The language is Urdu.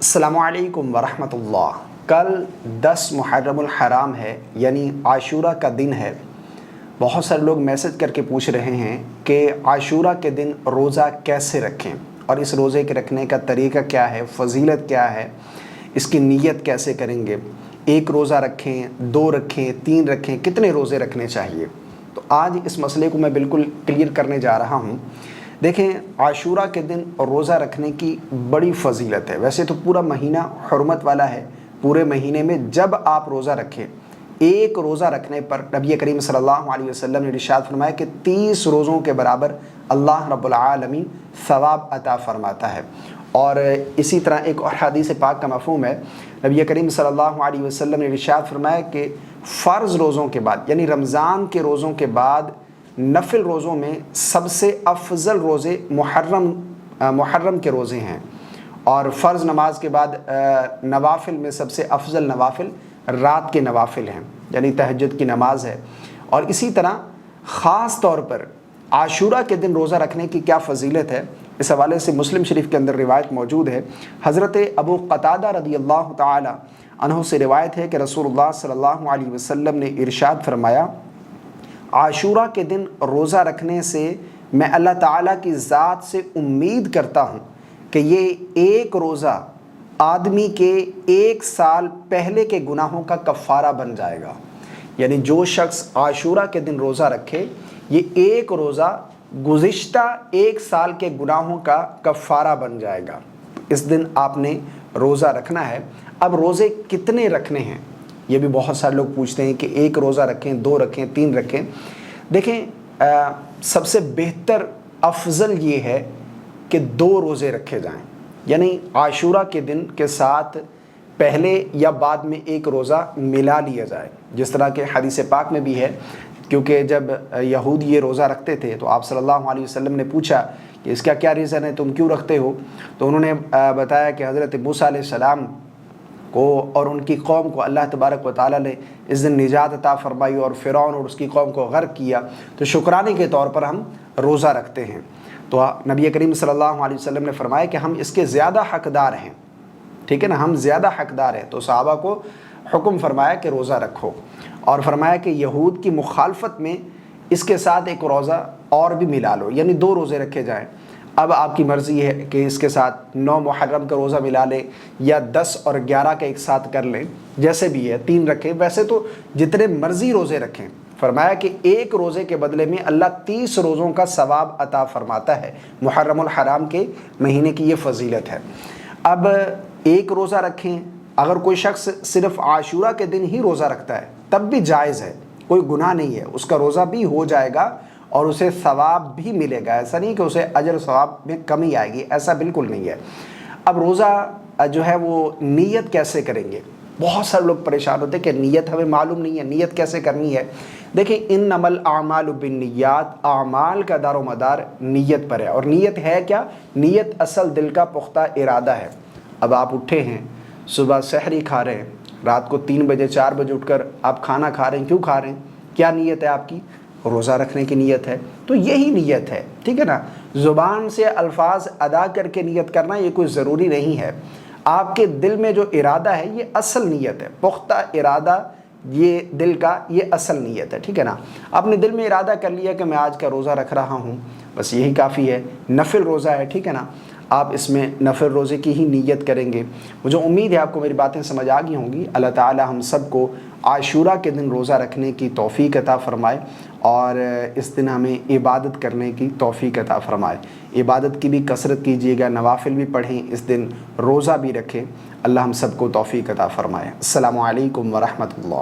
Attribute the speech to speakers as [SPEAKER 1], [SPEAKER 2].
[SPEAKER 1] السلام علیکم ورحمۃ اللہ۔ کل 10 محرم الحرام ہے، یعنی عاشورہ کا دن ہے۔ بہت سارے لوگ میسج کر کے پوچھ رہے ہیں کہ عاشورہ کے دن روزہ کیسے رکھیں اور اس روزے کے رکھنے کا طریقہ کیا ہے، فضیلت کیا ہے، اس کی نیت کیسے کریں گے، ایک روزہ رکھیں، 2 رکھیں، 3 رکھیں، کتنے روزے رکھنے چاہیے۔ تو آج اس مسئلے کو میں بالکل کلیئر کرنے جا رہا ہوں۔ دیکھیں، عاشورہ کے دن روزہ رکھنے کی بڑی فضیلت ہے۔ ویسے تو پورا مہینہ حرمت والا ہے، پورے مہینے میں جب آپ روزہ رکھیں، ایک روزہ رکھنے پر نبی کریم صلی اللہ علیہ وسلم نے ارشاد فرمایا کہ 30 روزوں کے برابر اللہ رب العالمین ثواب عطا فرماتا ہے۔ اور اسی طرح ایک اور حدیث پاک کا مفہوم ہے، نبی کریم صلی اللہ علیہ وسلم نے ارشاد فرمایا کہ فرض روزوں کے بعد، یعنی رمضان کے روزوں کے بعد نفل روزوں میں سب سے افضل روزے محرم کے روزے ہیں، اور فرض نماز کے بعد نوافل میں سب سے افضل نوافل رات کے نوافل ہیں، یعنی تہجد کی نماز ہے۔ اور اسی طرح خاص طور پر عاشورہ کے دن روزہ رکھنے کی کیا فضیلت ہے، اس حوالے سے مسلم شریف کے اندر روایت موجود ہے۔ حضرت ابو قتادہ رضی اللہ تعالی عنہ سے روایت ہے کہ رسول اللہ صلی اللہ علیہ وسلم نے ارشاد فرمایا، عاشورہ کے دن روزہ رکھنے سے میں اللہ تعالیٰ کی ذات سے امید کرتا ہوں کہ یہ ایک روزہ آدمی کے 1 سال پہلے کے گناہوں کا کفارہ بن جائے گا۔ یعنی جو شخص عاشورہ کے دن روزہ رکھے، یہ ایک روزہ گزشتہ 1 سال کے گناہوں کا کفارہ بن جائے گا۔ اس دن آپ نے روزہ رکھنا ہے۔ اب روزے کتنے رکھنے ہیں، یہ بھی بہت سارے لوگ پوچھتے ہیں کہ 1 روزہ رکھیں، 2 رکھیں، 3 رکھیں۔ دیکھیں، سب سے بہتر افضل یہ ہے کہ 2 روزے رکھے جائیں، یعنی عاشورہ کے دن کے ساتھ پہلے یا بعد میں 1 روزہ ملا لیا جائے، جس طرح کہ حدیث پاک میں بھی ہے۔ کیونکہ جب یہود یہ روزہ رکھتے تھے تو آپ صلی اللہ علیہ وسلم نے پوچھا کہ اس کا کیا ریزن ہے، تم کیوں رکھتے ہو؟ تو انہوں نے بتایا کہ حضرت موسیٰ علیہ السلام کو اور ان کی قوم کو اللہ تبارک و تعالیٰ نے اس دن نجات عطا فرمائی اور فرعون اور اس کی قوم کو غرق کیا، تو شکرانے کے طور پر ہم روزہ رکھتے ہیں۔ تو نبی کریم صلی اللہ علیہ وسلم نے فرمایا کہ ہم اس کے زیادہ حقدار ہیں، ٹھیک ہے نا، ہم زیادہ حقدار ہیں۔ تو صحابہ کو حکم فرمایا کہ روزہ رکھو، اور فرمایا کہ یہود کی مخالفت میں اس کے ساتھ 1 روزہ اور بھی ملا لو، یعنی 2 روزے رکھے جائیں۔ اب آپ کی مرضی ہے کہ اس کے ساتھ 9 محرم کا روزہ ملا لیں یا 10 اور 11 کا ایک ساتھ کر لیں، جیسے بھی ہے، 3 رکھیں۔ ویسے تو جتنے مرضی روزے رکھیں، فرمایا کہ 1 روزے کے بدلے میں اللہ 30 روزوں کا ثواب عطا فرماتا ہے۔ محرم الحرام کے مہینے کی یہ فضیلت ہے۔ اب 1 روزہ رکھیں۔ اگر کوئی شخص صرف عاشورہ کے دن ہی روزہ رکھتا ہے تب بھی جائز ہے، کوئی گناہ نہیں ہے، اس کا روزہ بھی ہو جائے گا اور اسے ثواب بھی ملے گا۔ ایسا نہیں کہ اسے اجر و ثواب میں کمی آئے گی، ایسا بالکل نہیں ہے۔ اب روزہ جو ہے وہ نیت کیسے کریں گے؟ بہت سارے لوگ پریشان ہوتے ہیں کہ نیت ہمیں معلوم نہیں ہے، نیت کیسے کرنی ہے؟ دیکھیں، انما الاعمال بالنیات، اعمال کا دار و مدار نیت پر ہے۔ اور نیت ہے کیا؟ نیت اصل دل کا پختہ ارادہ ہے۔ اب آپ اٹھے ہیں، صبح سحری کھا رہے ہیں، رات کو 3 بجے 4 بجے اٹھ کر آپ کھانا کھا رہے ہیں، کیوں کھا رہے ہیں؟ کیا نیت ہے آپ کی؟ روزہ رکھنے کی نیت ہے۔ تو یہی نیت ہے، ٹھیک ہے نا۔ زبان سے الفاظ ادا کر کے نیت کرنا یہ کوئی ضروری نہیں ہے۔ آپ کے دل میں جو ارادہ ہے یہ اصل نیت ہے، پختہ ارادہ، یہ دل کا یہ اصل نیت ہے، ٹھیک ہے نا۔ آپ نے دل میں ارادہ کر لیا کہ میں آج کا روزہ رکھ رہا ہوں، بس یہی کافی ہے۔ نفل روزہ ہے، ٹھیک ہے نا، آپ اس میں نفل روزے کی ہی نیت کریں گے۔ مجھے امید ہے آپ کو میری باتیں سمجھ آ گئی ہوں گی۔ اللہ تعالی ہم سب کو عاشورہ کے دن روزہ رکھنے کی توفیق عطا فرمائے، اور اس دن ہمیں عبادت کرنے کی توفیق عطا فرمائے۔ عبادت کی بھی کثرت کیجیے گا، نوافل بھی پڑھیں، اس دن روزہ بھی رکھیں۔ اللہ ہم سب کو توفیق عطا فرمائے۔ السلام علیکم ورحمۃ اللہ۔